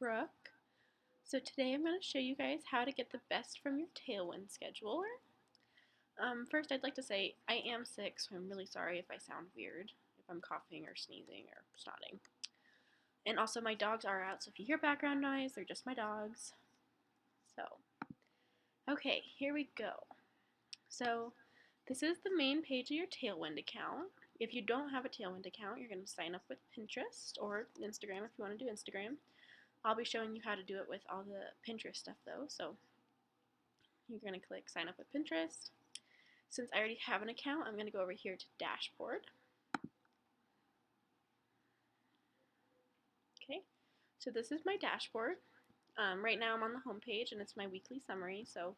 Brooke. So today I'm going to show you guys how to get the best from your Tailwind scheduler. First I'd like to say I am sick, so I'm really sorry if I sound weird, if I'm coughing or sneezing or snotting. And also my dogs are out, so if you hear background noise, they're just my dogs. So, okay, here we go. So this is the main page of your Tailwind account. If you don't have a Tailwind account, you're going to sign up with Pinterest or Instagram if you want to do Instagram. I'll be showing you how to do it with all the Pinterest stuff though, so you're going to click sign up with Pinterest. Since I already have an account, I'm going to go over here to dashboard. Okay, so this is my dashboard. Right now I'm on the home page and it's my weekly summary, so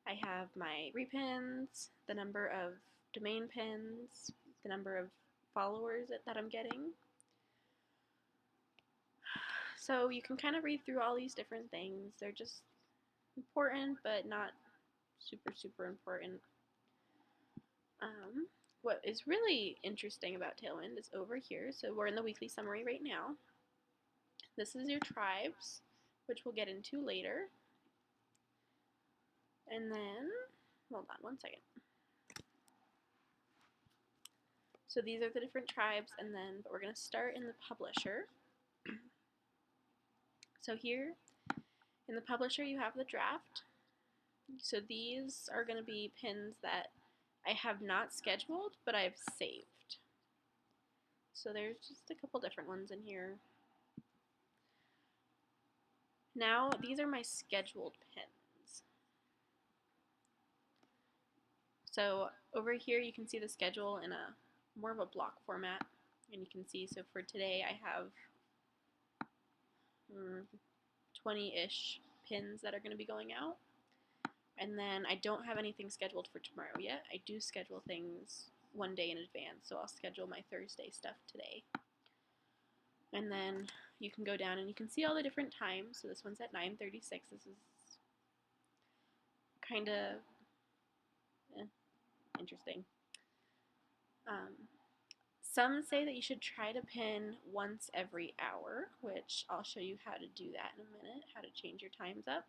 I have my repins, the number of domain pins, the number of followers that I'm getting. So you can kind of read through all these different things. They're just important, but not super important. What is really interesting about Tailwind is over here. So we're in the weekly summary right now. This is your tribes, which we'll get into later. And then, hold on one second. So these are the different tribes, and then but we're going to start in the publisher. So here in the publisher you have the draft. So these are going to be pins that I have not scheduled, but I've saved. So there's just a couple different ones in here. Now these are my scheduled pins. So over here you can see the schedule in a more of a block format, and you can see, so for today I have 20-ish pins that are going to be going out. And then I don't have anything scheduled for tomorrow yet. I do schedule things one day in advance, so I'll schedule my Thursday stuff today. And then you can go down and you can see all the different times. So this one's at 9:36. This is kind of interesting. Some say that you should try to pin once every hour, which I'll show you how to do that in a minute, how to change your times up.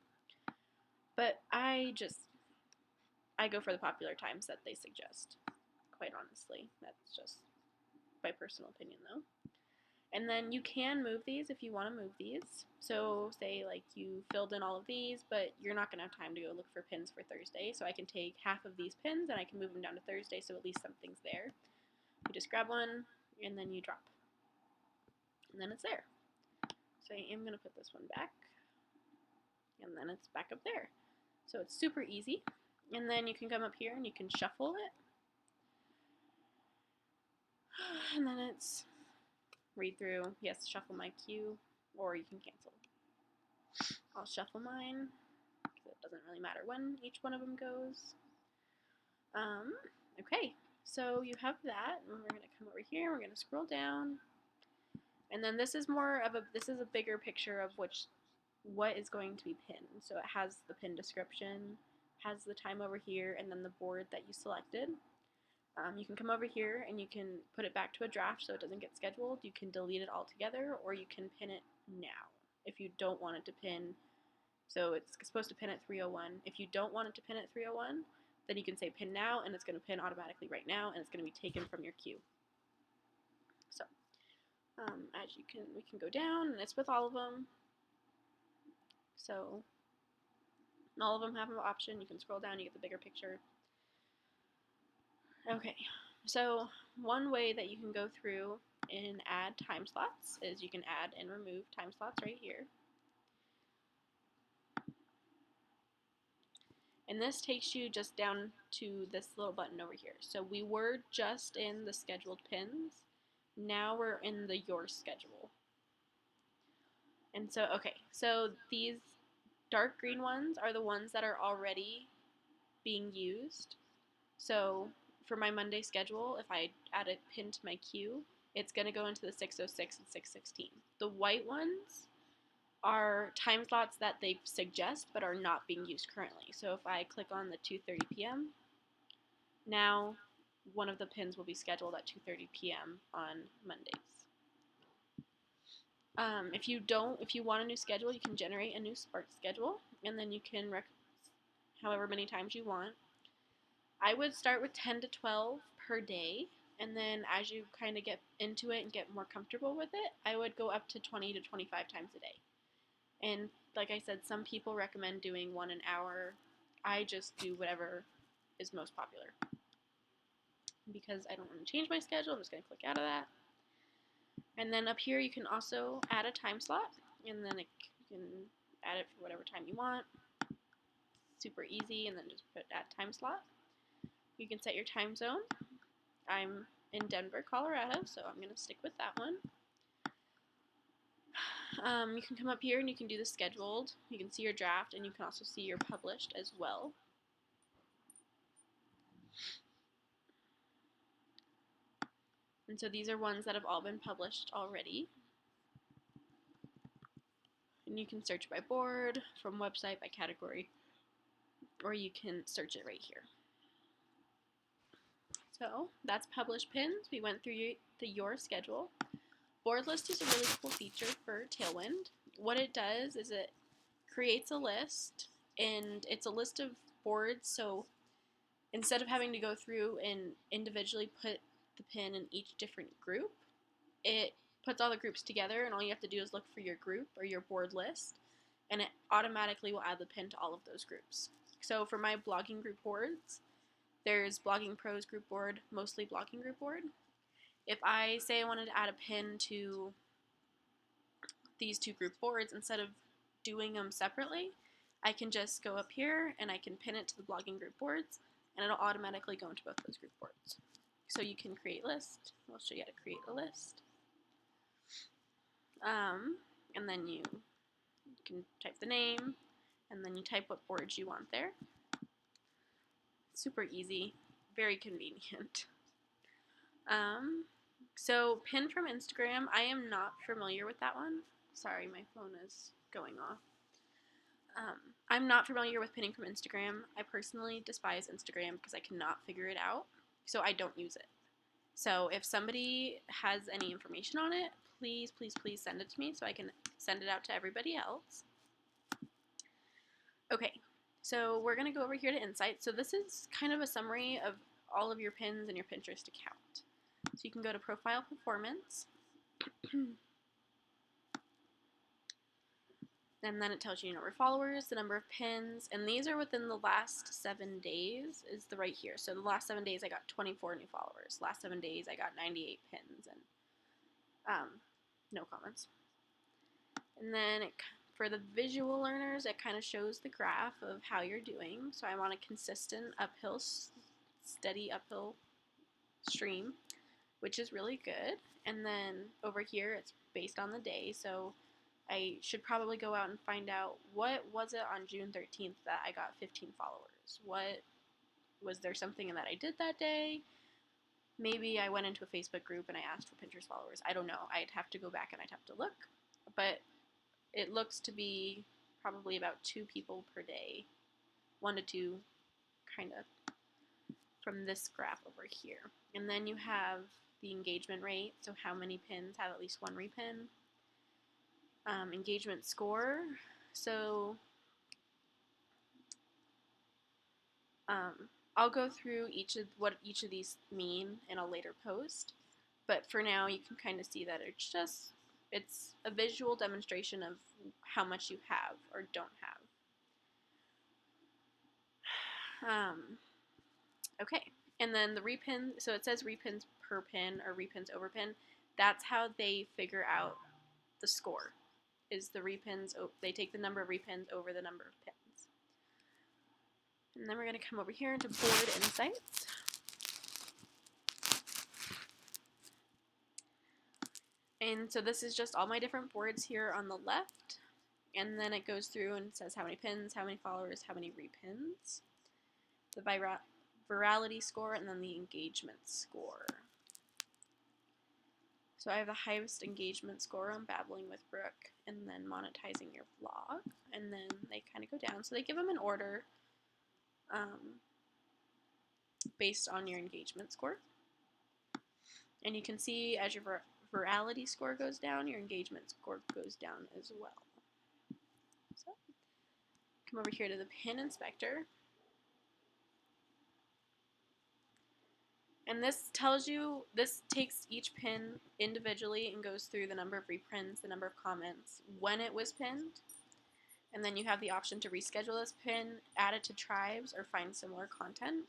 But I go for the popular times that they suggest, quite honestly. That's just my personal opinion though. And then you can move these if you want to move these. So say like you filled in all of these, but you're not going to have time to go look for pins for Thursday. So I can take half of these pins and I can move them down to Thursday, so at least something's there. You just grab one and then you drop. And then it's there. So I am going to put this one back. And then it's back up there. So it's super easy. And then you can come up here and you can shuffle it. And then it's read through, yes, shuffle my queue, or you can cancel. I'll shuffle mine, because it doesn't really matter when each one of them goes. Okay, so you have that, and we're going to come over here, we're going to scroll down, and then this is more of this is a bigger picture of what is going to be pinned. So it has the pin description, has the time over here, and then the board that you selected. You can come over here and you can put it back to a draft so it doesn't get scheduled. You can delete it altogether, or you can pin it now if you don't want it to pin. So it's supposed to pin at 3:01. If you don't want it to pin at 3:01, then you can say pin now, and it's going to pin automatically right now, and it's going to be taken from your queue. So as we can go down, and it's with all of them. So all of them have an option. You can scroll down, you get the bigger picture. Okay, so one way that you can go through and add time slots is you can add and remove time slots right here. And this takes you just down to this little button over here. So we were just in the scheduled pins. Now we're in the your schedule. And so, okay, so these dark green ones are the ones that are already being used. So for my Monday schedule, if I add a pin to my queue, it's going to go into the 6:06 and 6:16. The white ones are time slots that they suggest but are not being used currently. So if I click on the 2:30 p.m., now one of the pins will be scheduled at 2:30 p.m. on Mondays. If you want a new schedule, you can generate a new Spark schedule, and then you can however many times you want. I would start with 10 to 12 per day, and then as you kind of get into it and get more comfortable with it, I would go up to 20 to 25 times a day. And like I said, some people recommend doing one an hour. I just do whatever is most popular. Because I don't want to change my schedule, I'm just going to click out of that. And then up here, you can also add a time slot, and then you can add it for whatever time you want. Super easy, and then just put add time slot. You can set your time zone. I'm in Denver, Colorado, so I'm going to stick with that one. You can come up here and you can do the scheduled. You can see your draft, and you can also see your published as well. And so these are ones that have all been published already. And you can search by board, from website, by category, or you can search it right here. So that's published pins. We went through your schedule. Board list is a really cool feature for Tailwind. What it does is it creates a list, and it's a list of boards, so instead of having to go through and individually put the pin in each different group, it puts all the groups together, and all you have to do is look for your group or your board list, and it automatically will add the pin to all of those groups. So for my blogging group boards, there's Blogging Pros group board, mostly blogging group board. If I say I wanted to add a pin to these two group boards, instead of doing them separately, I can just go up here and I can pin it to the blogging group boards, and it'll automatically go into both those group boards. So you can create a list. I'll show you how to create a list. And then you can type the name, and then you type what boards you want there. Super easy, very convenient. So pin from Instagram, I am not familiar with that one. Sorry, my phone is going off. I'm not familiar with pinning from Instagram. I personally despise Instagram because I cannot figure it out, so I don't use it. So if somebody has any information on it, please, please, please send it to me so I can send it out to everybody else. Okay, so we're going to go over here to Insights. So this is kind of a summary of all of your pins in your Pinterest account. So you can go to Profile Performance. And then it tells you your number of followers, the number of pins, and these are within the last 7 days is the right here. So the last 7 days I got 24 new followers. Last 7 days I got 98 pins, and no comments. And then for the visual learners, it kind of shows the graph of how you're doing. So I'm on a consistent uphill, steady uphill stream, which is really good. And then over here it's based on the day, so I should probably go out and find out what was it on June 13th that I got 15 followers. What was there something that I did that day? Maybe I went into a Facebook group and I asked for Pinterest followers. I don't know. I'd have to go back and I'd have to look. But it looks to be probably about 2 people per day. 1 to 2 kind of from this graph over here. And then you have the engagement rate, so how many pins have at least one repin. Engagement score, so I'll go through what each of these mean in a later post, but for now you can kind of see that it's a visual demonstration of how much you have or don't have. Okay, and then the repin, so it says repins per pin or repins over pin. That's how they figure out the score, is the repins, they take the number of repins over the number of pins. And then we're going to come over here into Board Insights. And so this is just all my different boards here on the left. And then it goes through and says how many pins, how many followers, how many repins, the virality score, and then the engagement score. So I have the highest engagement score on Babbling with Brooke, and then monetizing your vlog, and then they kind of go down. So they give them an order based on your engagement score. And you can see as your virality score goes down, your engagement score goes down as well. So come over here to the pin inspector. And this tells you, this takes each pin individually and goes through the number of reprints, the number of comments, when it was pinned. And then you have the option to reschedule this pin, add it to tribes, or find similar content.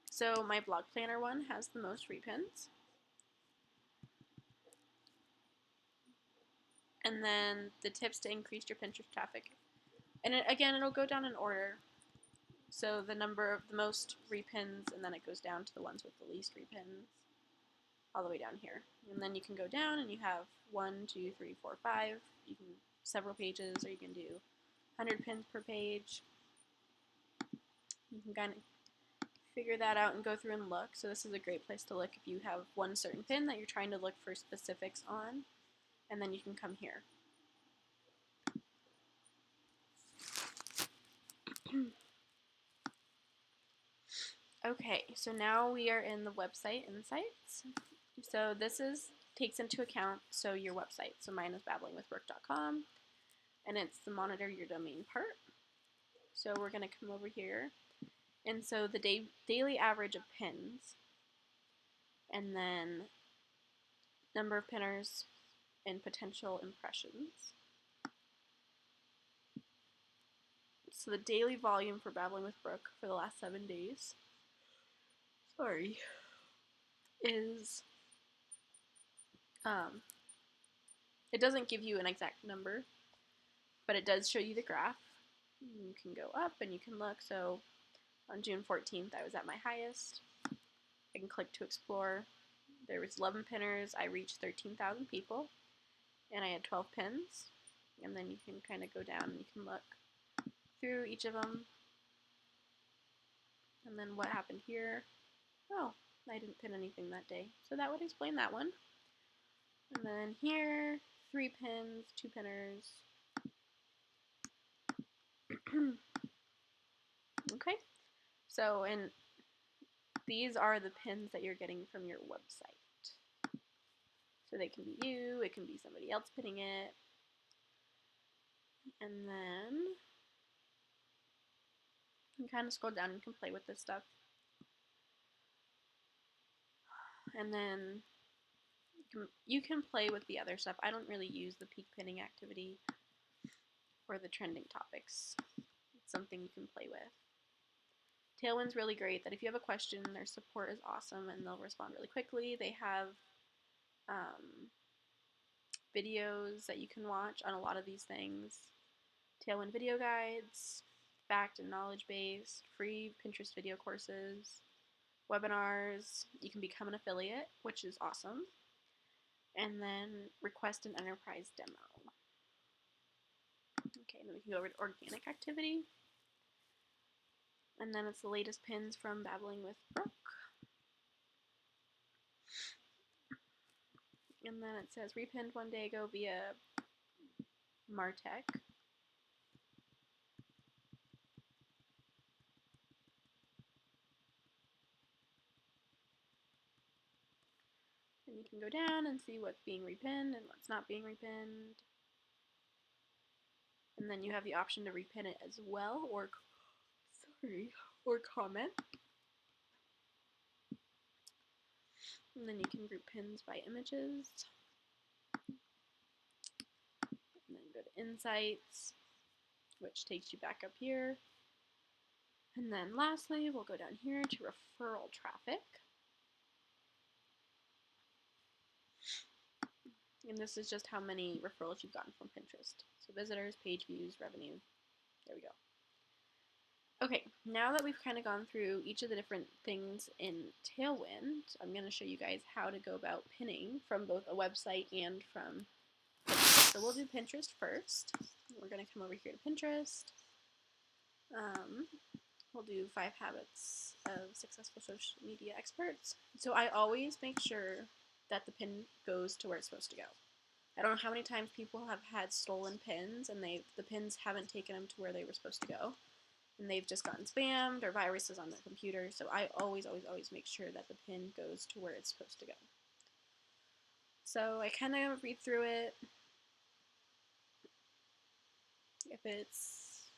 So my blog planner one has the most repins. And then the tips to increase your Pinterest traffic. And again, it'll go down in order. So the number of the most repins, and then it goes down to the ones with the least repins, all the way down here. And then you can go down and you have 1, 2, 3, 4, 5. You can several pages, or you can do 100 pins per page. You can kind of figure that out and go through and look. So this is a great place to look if you have one certain pin that you're trying to look for specifics on, and then you can come here. Okay, so now we are in the website insights. So this takes into account your website. So mine is babblingwithbrooke.com, and it's the monitor your domain part. So we're going to come over here, and so the daily average of pins, and then number of pinners and potential impressions. So the daily volume for Babbling with Brooke for the last 7 days, is, it doesn't give you an exact number, but it does show you the graph. You can go up and you can look. So on June 14th, I was at my highest. I can click to explore. There was 11 pinners. I reached 13,000 people, and I had 12 pins. And then you can kind of go down and you can look through each of them. And then what happened here? Oh, I didn't pin anything that day. So that would explain that one. And then here, 3 pins, 2 pinners. Okay. So, and these are the pins that you're getting from your website. So they can be you, it can be somebody else pinning it. And then you can kind of scroll down and can play with this stuff. And then you can play with the other stuff. I don't really use the peak pinning activity or the trending topics. It's something you can play with. Tailwind's really great that if you have a question, their support is awesome and they'll respond really quickly. They have videos that you can watch on a lot of these things. Tailwind video guides, fact and knowledge based, free Pinterest video courses, webinars. You can become an affiliate, which is awesome. And then request an enterprise demo. Okay, then we can go over to organic activity. And then it's the latest pins from Babbling with Brooke. And then it says repinned one day ago via Martech. And you can go down and see what's being repinned and what's not being repinned. And then you have the option to repin it as well, or comment. And then you can group pins by images. And then go to Insights, which takes you back up here. And then lastly, we'll go down here to referral traffic. And this is just how many referrals you've gotten from Pinterest. So visitors, page views, revenue. There we go. Okay, now that we've kind of gone through each of the different things in Tailwind, I'm going to show you guys how to go about pinning from both a website and from Pinterest. So we'll do Pinterest first. We're going to come over here to Pinterest. We'll do 5 habits of successful social media experts. So I always make sure that the pin goes to where it's supposed to go. I don't know how many times people have had stolen pins and the pins haven't taken them to where they were supposed to go. And they've just gotten spammed or viruses on their computer. So I always make sure that the pin goes to where it's supposed to go. So I kind of read through it. If it's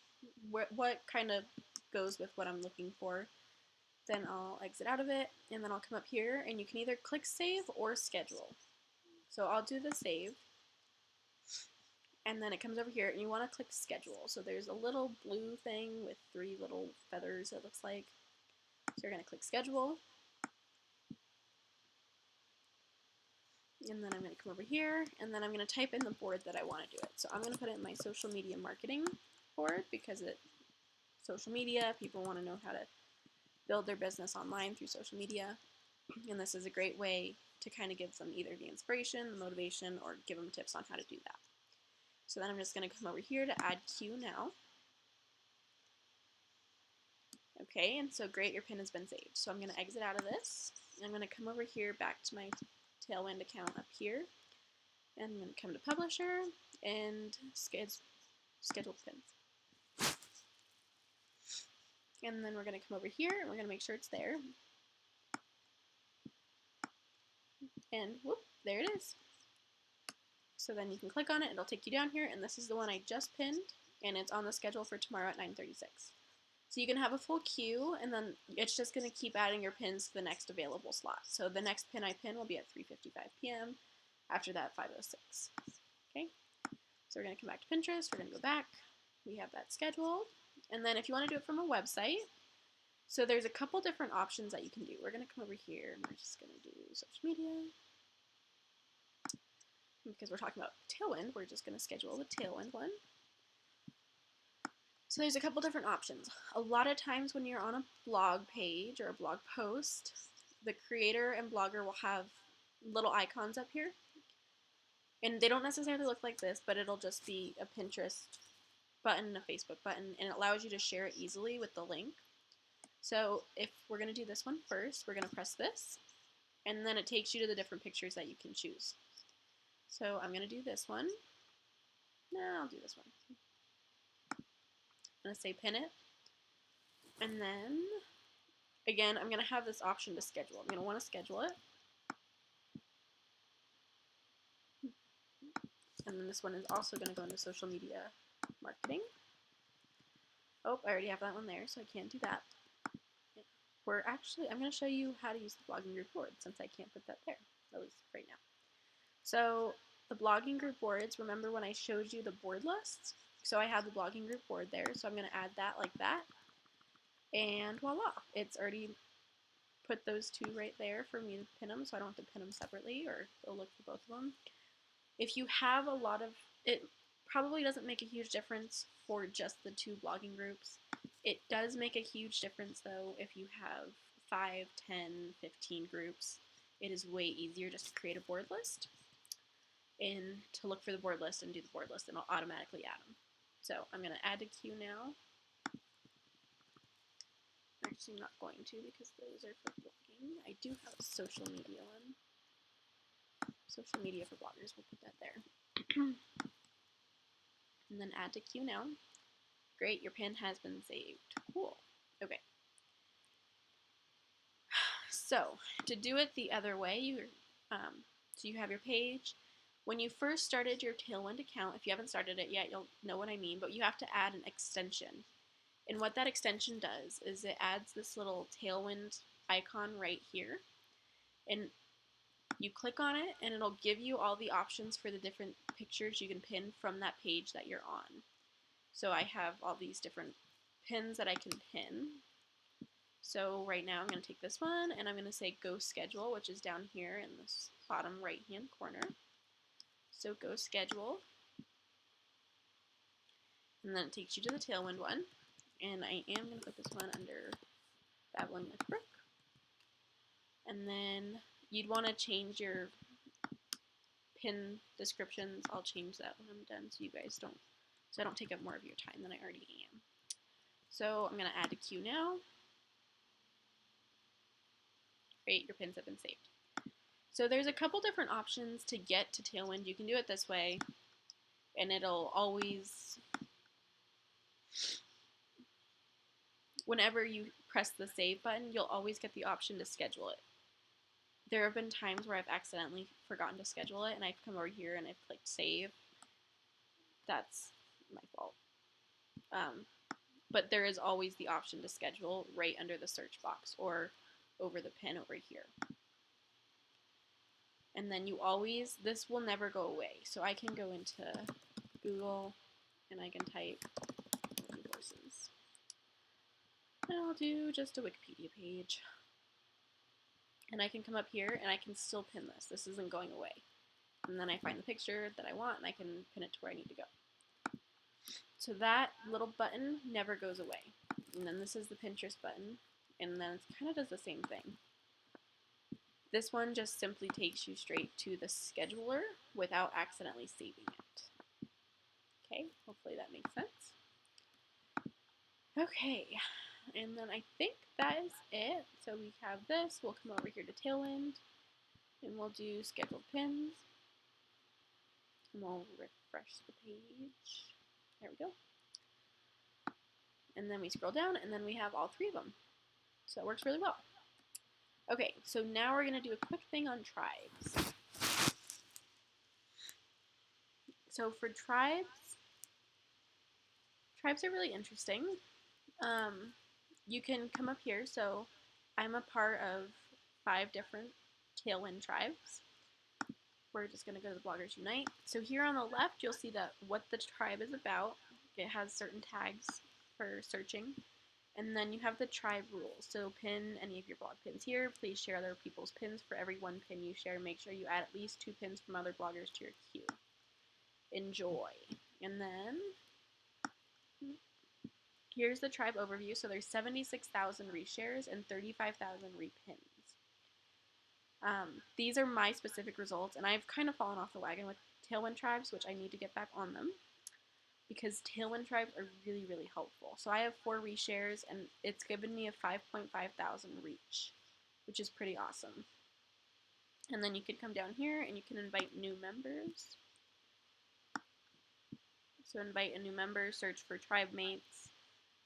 what kind of goes with what I'm looking for, then I'll exit out of it, and then I'll come up here, and you can either click save or schedule. So I'll do the save, and then it comes over here, and you want to click schedule. So there's a little blue thing with 3 little feathers, it looks like. So you're going to click schedule, and then I'm going to come over here, and then I'm going to type in the board that I want to do it. So I'm going to put it in my social media marketing board, because social media, people want to know how to build their business online through social media, and this is a great way to kind of give them either the inspiration, the motivation, or give them tips on how to do that. So then I'm just going to come over here to add queue now. Okay, and so great, your pin has been saved. So I'm going to exit out of this, and I'm going to come over here back to my Tailwind account up here, and I'm going to come to Publisher and schedule pins. And then we're going to come over here, and we're going to make sure it's there. And whoop, there it is. So then you can click on it, it'll take you down here, and this is the one I just pinned, and it's on the schedule for tomorrow at 9:36. So you can have a full queue, and then it's just going to keep adding your pins to the next available slot. So the next pin I pin will be at 3:55 p.m. After that, 5:06. Okay, so we're going to come back to Pinterest, we're going to go back, we have that scheduled, and then if you want to do it from a website, so there's a couple different options that you can do. We're going to come over here, and we're just going to do social media. Because we're talking about Tailwind, we're just going to schedule the Tailwind one. So there's a couple different options. A lot of times when you're on a blog page or a blog post, the creator and blogger will have little icons up here. And they don't necessarily look like this, but it'll just be a Pinterest button, a Facebook button, and it allows you to share it easily with the link. So if we're going to do this one first, we're going to press this, and then it takes you to the different pictures that you can choose. So I'm going to do this one. No, I'll do this one. I'm going to say pin it. And then, again, I'm going to have this option to schedule. I'm going to want to schedule it. And then this one is also going to go into social media marketing. Oh, I already have that one there, so I can't do that. I'm going to show you how to use the blogging group board since I can't put that there, at least right now. So the blogging group boards, remember when I showed you the board lists? So I have the blogging group board there, so I'm going to add that like that. And voila, it's already put those 2 right there for me to pin them, so I don't have to pin them separately, or they'll look for both of them. If you have a lot of, it probably doesn't make a huge difference for just the 2 blogging groups. It does make a huge difference though if you have 5, 10, 15 groups. It is way easier just to create a board list and to look for the board list and do the board list, and I'll automatically add them. So I'm going to add a queue now. Actually, I'm not going to because those are for blogging. I do have a social media one. Social media for bloggers, we'll put that there. And then add to queue now. Great, your pin has been saved. Cool. Okay. So to do it the other way, so you have your page. When you first started your Tailwind account, if you haven't started it yet, you'll know what I mean, but you have to add an extension. And what that extension does is it adds this little Tailwind icon right here. And you click on it, and it'll give you all the options for the different pictures you can pin from that page that you're on. So I have all these different pins that I can pin. So right now I'm going to take this one, and I'm going to say go schedule, which is down here in this bottom right hand corner. So go schedule, and then it takes you to the Tailwind one, and I am going to put this one under Babbling with Brooke. And then you'd want to change your pin descriptions. I'll change that when I'm done so you guys don't, so I don't take up more of your time than I already am. So I'm going to add a queue now. Great, your pins have been saved. So there's a couple different options to get to Tailwind. You can do it this way, and it'll always, whenever you press the save button, you'll always get the option to schedule it. There have been times where I've accidentally forgotten to schedule it and I've come over here and I've clicked save. That's my fault. But there is always the option to schedule right under the search box or over the pin over here. And then you always, this will never go away. So I can go into Google and I can type horses. And I'll do just a Wikipedia page. And I can come up here and I can still pin this. This isn't going away. And then I find the picture that I want and I can pin it to where I need to go. So that little button never goes away. And then this is the Pinterest button. And then it kind of does the same thing. This one just simply takes you straight to the scheduler without accidentally saving it. Okay, hopefully that makes sense. Okay, and then I think that is it. So we have this, we'll come over here to Tailwind, and we'll do scheduled pins. And we'll refresh the page. There we go. And then we scroll down, and then we have all three of them. So it works really well. Okay, so now we're going to do a quick thing on tribes. So for tribes are really interesting. You can come up here. So I'm a part of 5 different Tailwind tribes. We're just going to go to the Bloggers Unite. So here on the left, you'll see that what the tribe is about. It has certain tags for searching. And then you have the tribe rules. So pin any of your blog pins here. Please share other people's pins. For every 1 pin you share, make sure you add at least 2 pins from other bloggers to your queue. Enjoy. And then here's the tribe overview. So there's 76,000 reshares and 35,000 repins. These are my specific results, and I've kind of fallen off the wagon with Tailwind tribes, which I need to get back on them, because Tailwind tribes are really, really helpful. So I have 4 reshares, and it's given me a 5.5 thousand reach, which is pretty awesome. And then you can come down here, and you can invite new members. So invite a new member, search for tribe mates,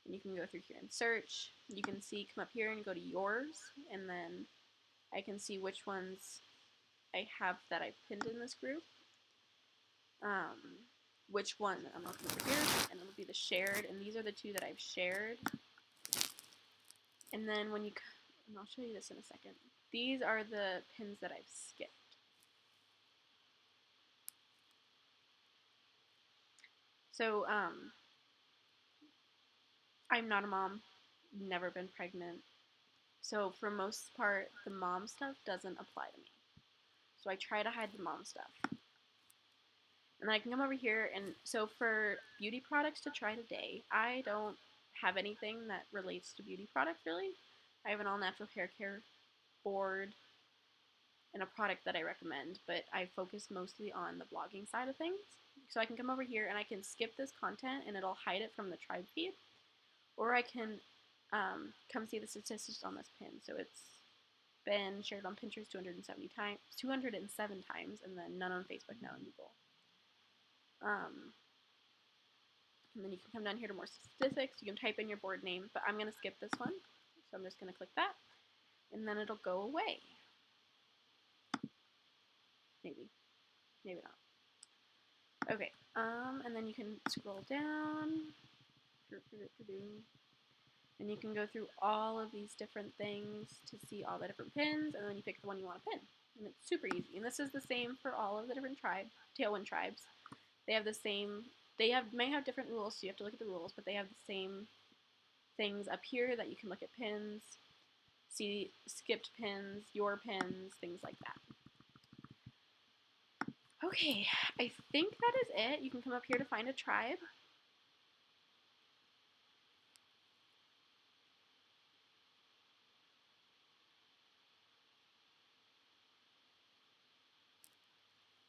and you can go through here and search. You can see, come up here and go to yours, and then I can see which ones I have that I pinned in this group. Which one I'm looking over here, and it'll be the shared, and these are the 2 that I've shared. And then when you, and I'll show you this in a second, these are the pins that I've skipped. So, I'm not a mom, never been pregnant, so for most part, the mom stuff doesn't apply to me. So I try to hide the mom stuff. And then I can come over here, and so for beauty products to try today, I don't have anything that relates to beauty products, really. I have an all-natural hair care board and a product that I recommend, but I focus mostly on the blogging side of things. So I can come over here, and I can skip this content, and it'll hide it from the tribe feed. Or I can come see the statistics on this pin. So it's been shared on Pinterest 207 times, and then none on Facebook, none on Google. And then you can come down here to more statistics. You can type in your board name, but I'm going to skip this one. So I'm just going to click that, and then it'll go away. Maybe not. Okay, and then you can scroll down, and you can go through all of these different things to see all the different pins, and then you pick the one you want to pin. And it's super easy. And this is the same for all of the different Tailwind tribes. They have the same, may have different rules, so you have to look at the rules, but they have the same things up here that you can look at pins, see skipped pins, your pins, things like that. Okay, I think that is it. You can come up here to find a tribe.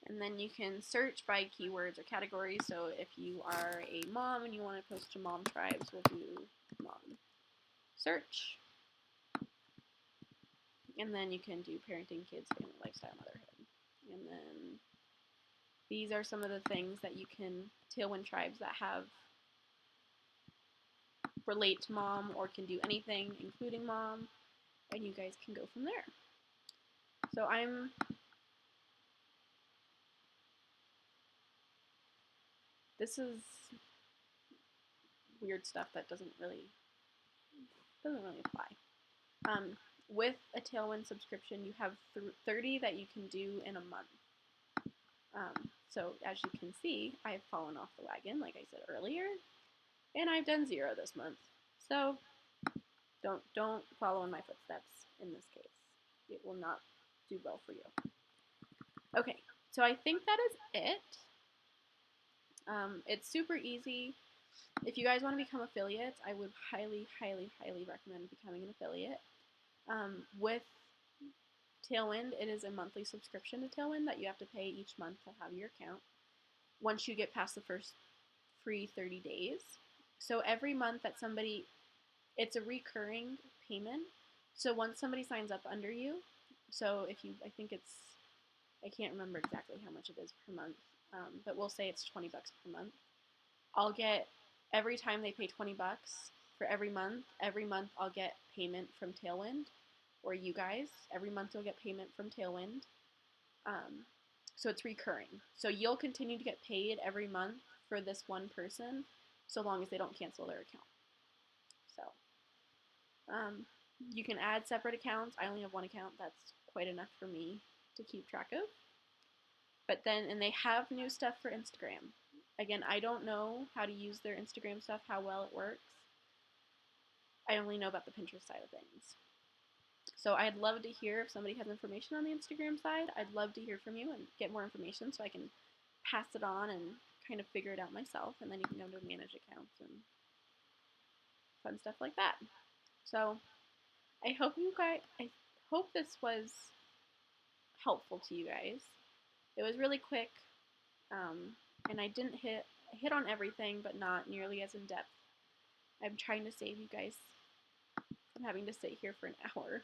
And then you can search by keywords or categories. So if you are a mom and you want to post to mom tribes, we'll do mom search. And then you can do parenting, kids, family, lifestyle, motherhood. And then these are some of the things that you can, Tailwind tribes that have relate to mom or can do anything, including mom. And you guys can go from there. So this is weird stuff that doesn't really apply. With a Tailwind subscription, you have 30 that you can do in a month. So as you can see, I've fallen off the wagon, like I said earlier, and I've done 0 this month. So don't follow in my footsteps in this case. It will not do well for you. Okay, so I think that is it. It's super easy. If you guys want to become affiliates, I would highly, highly, highly recommend becoming an affiliate. With Tailwind, it is a monthly subscription to Tailwind that you have to pay each month to have your account once you get past the first free 30 days. So every month that somebody, it's a recurring payment. So once somebody signs up under you, so if you, I can't remember exactly how much it is per month, but we'll say it's $20 per month. I'll get, every time they pay $20 for every month I'll get payment from Tailwind, or you guys, every month you'll get payment from Tailwind. So it's recurring. So you'll continue to get paid every month for this one person, so long as they don't cancel their account. So you can add separate accounts. I only have one account. That's quite enough for me to keep track of. But then, and they have new stuff for Instagram. Again, I don't know how to use their Instagram stuff, how well it works. I only know about the Pinterest side of things. So I'd love to hear if somebody has information on the Instagram side. I'd love to hear from you and get more information so I can pass it on and kind of figure it out myself. And then you can go to manage accounts and fun stuff like that. So I hope this was helpful to you guys. It was really quick, and I didn't hit on everything, but not nearly as in depth. I'm trying to save you guys from having to sit here for an hour.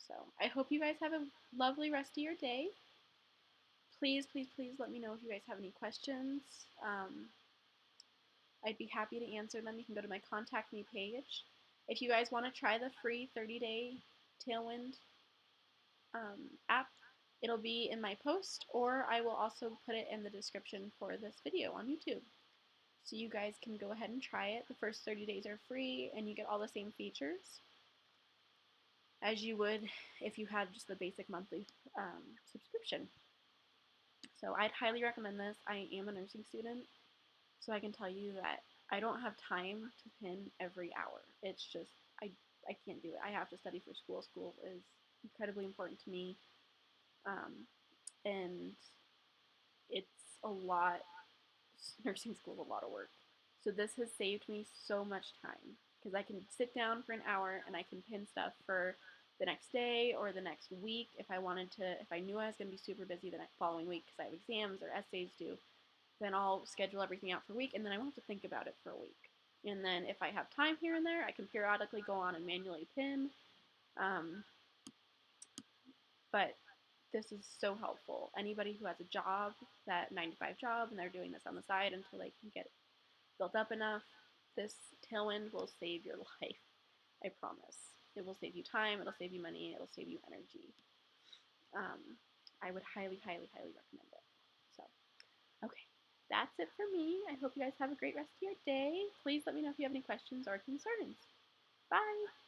So I hope you guys have a lovely rest of your day. Please, please, please let me know if you guys have any questions. I'd be happy to answer them. You can go to my contact me page. If you guys want to try the free 30-day Tailwind app, it'll be in my post, or I will also put it in the description for this video on YouTube. So you guys can go ahead and try it. The first 30 days are free, and you get all the same features as you would if you had just the basic monthly subscription. So I'd highly recommend this. I am a nursing student, so I can tell you that I don't have time to pin every hour. It's just, I can't do it. I have to study for school. School is incredibly important to me, and it's a lot. Nursing school is a lot of work. So this has saved me so much time because I can sit down for an hour and I can pin stuff for the next day or the next week if I wanted to. If I knew I was going to be super busy the following week because I have exams or essays due, then I'll schedule everything out for a week, and then I won't have to think about it for a week. And then if I have time here and there, I can periodically go on and manually pin. But this is so helpful. Anybody who has a job, that 9-to-5 job, and they're doing this on the side until they can get built up enough, this Tailwind will save your life. I promise. It will save you time, it'll save you money, it'll save you energy. I would highly, highly, highly recommend it. So, okay, that's it for me. I hope you guys have a great rest of your day. Please let me know if you have any questions or concerns. Bye!